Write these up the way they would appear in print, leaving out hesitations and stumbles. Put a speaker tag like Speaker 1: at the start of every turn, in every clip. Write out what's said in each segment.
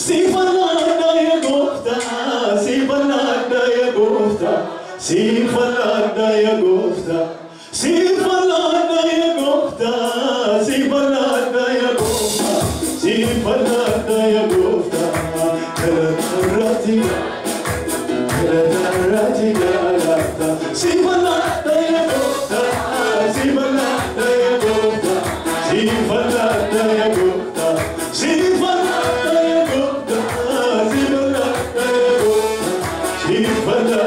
Speaker 1: Sifalada ya gofta, sifalada ya gofta, sifalada ya gofta, sifalada ya gofta, sifalada ya gofta, sifalada ya gofta. Karati, karati galata, sifalada ya gofta, sifalada ya gofta, sifalada ya gofta, sifalada ya gofta, sifalada ya gofta, sifalada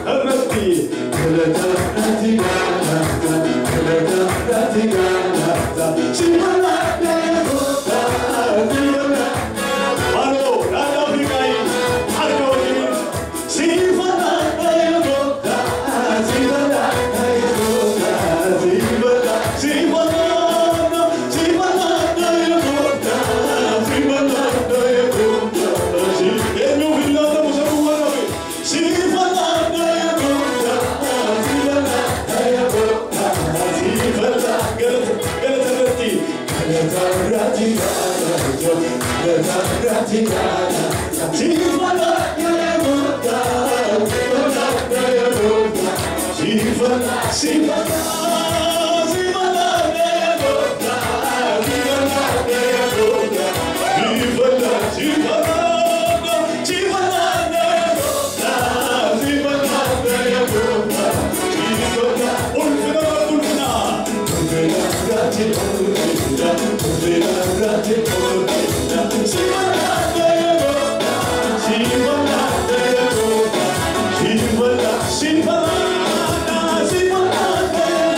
Speaker 1: karati, karati galata, karati galata, sifalada ya gofta, sifalada. Hello, Rada Vikai, hello, sifalada ya gofta, sifalada ya gofta, sifalada, sifalada, sifalada ya gofta, sifalada ya gofta, sifalada villada musabuana, sifalada ya gofta, sifalada ya gofta, sifalada galati, galati, galati, sifalada ya gofta, sifalada ya gofta, sifalada, sifalada, sifalada ya gofta, sifalada ya gofta, sifalada, sifalada, sifalada ya gofta, sifalada ya gofta, sifalada, ulfina, ulfina, ulfina, grati, ulfina, ulfina, grati, ulfina, sifalada ya gofta, sifalada ya gofta, sifalada, sifalada, sifalada ya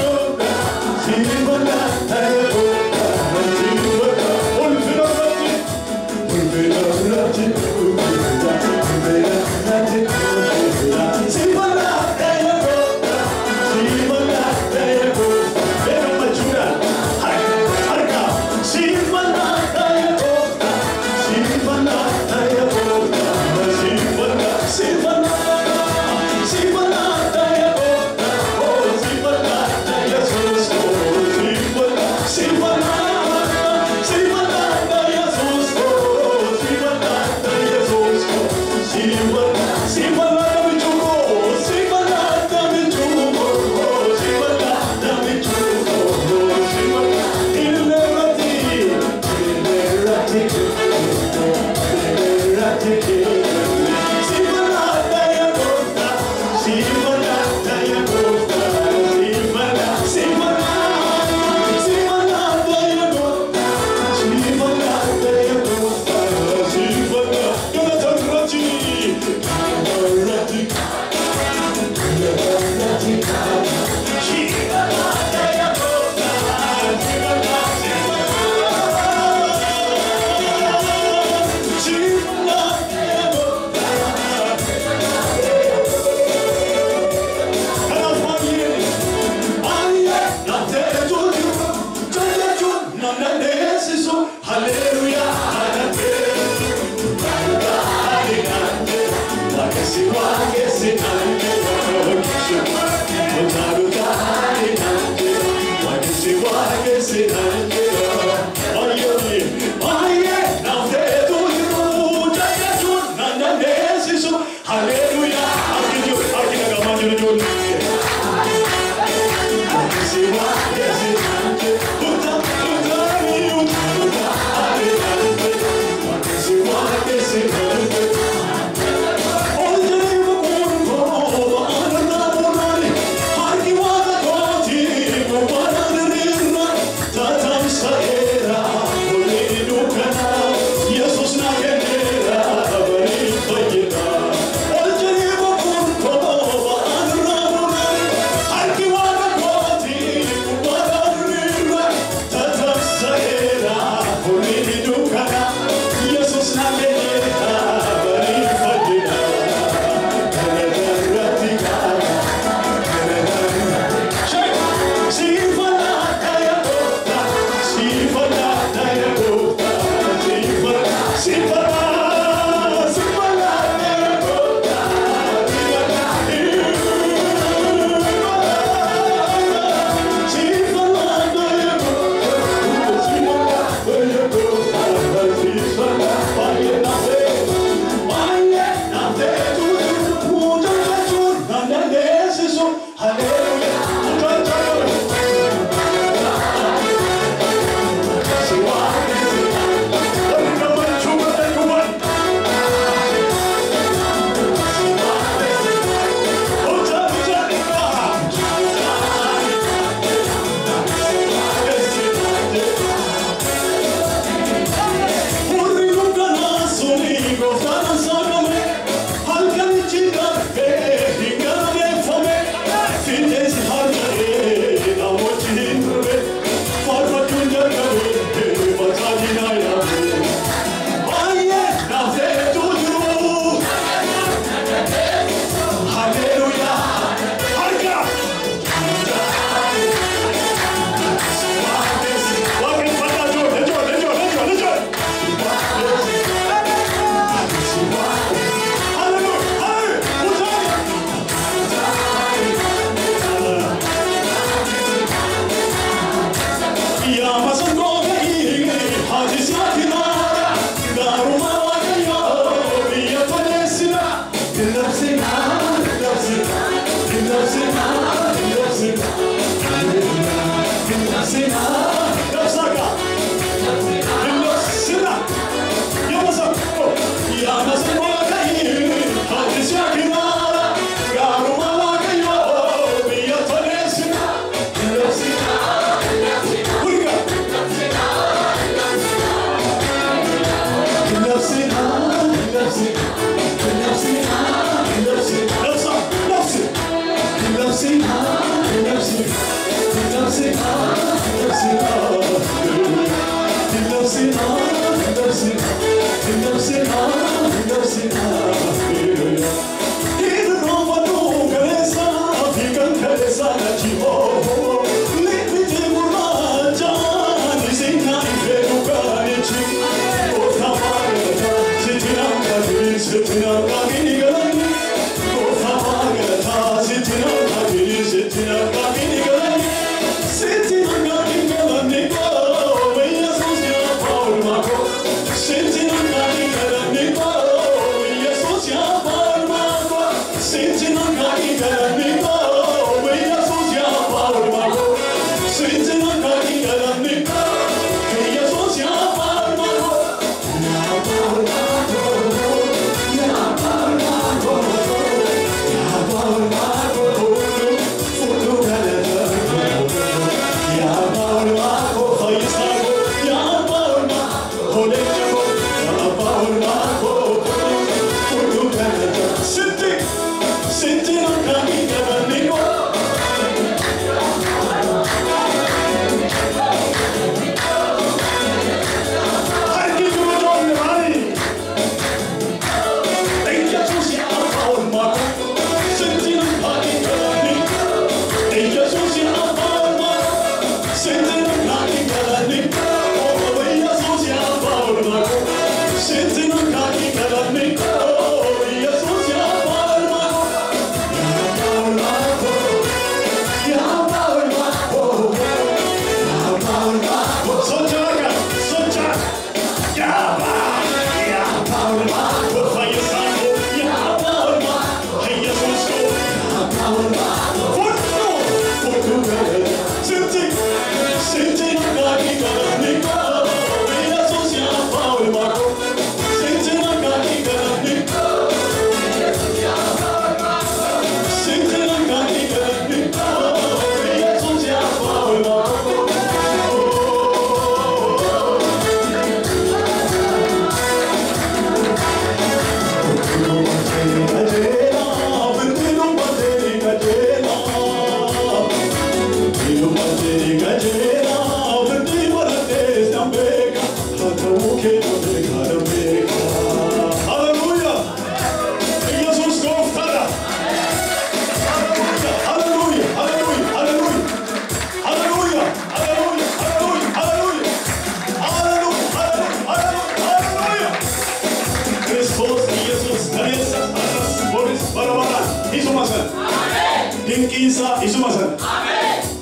Speaker 1: Dinkiisa isuma san.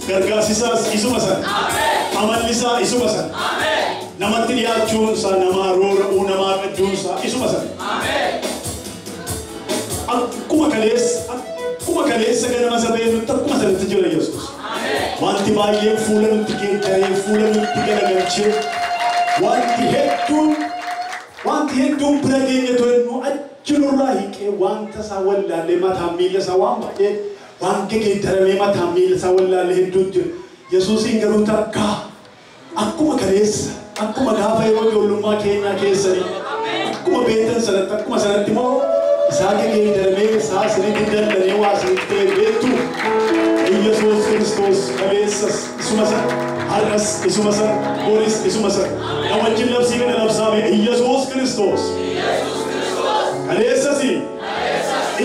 Speaker 1: Gargaarsisaas isuma san. Amallisaa isuma san. Namatti dhiyaachuunsa namaa roora'uu namaa qajuunsa isuma san. Akkuma kaleessa ganama sabee nutti akkuma sanatti jira Yesuus. Wanti baay'een fuula nutti geeddaree fuula nutti galagalchee wanti hedduun bira geenye to'ennu achirraa hiiqee wanta isaa wallaallee mataan miila isaa waan baay'ee waan geeddaramee mataan miila isaa wallaallee hedduun jira. Yesuusiin garuu takkaa akkuma kaleessa akkuma gaafa yeroo ijoollummaa keenyaa keessanii akkuma beektan sanatti akkuma sanatti immoo isaa geeddaramee isaa isinitti dallanee waa isinitti ta'e beektu Yesuus Kiristoos kaleessas isuma sana har'as isuma sana boris isuma sana namajjin labsii kana labsaame Yesuus Kiristoos kaleessas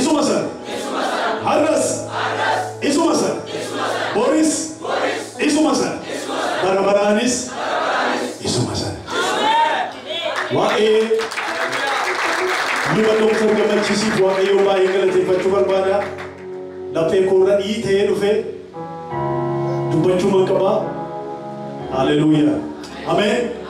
Speaker 1: isuma sana har'as isuma sana boris isuma sana barabaraanis isuma sana waa'ee luba Dr. Gammachiisiif Waaqayyoon baay'ee galateeffachuu barbaada. Laphee koorra dhiitee dhufe dubbachuu man qaba. Haleluuyaa. Ameen.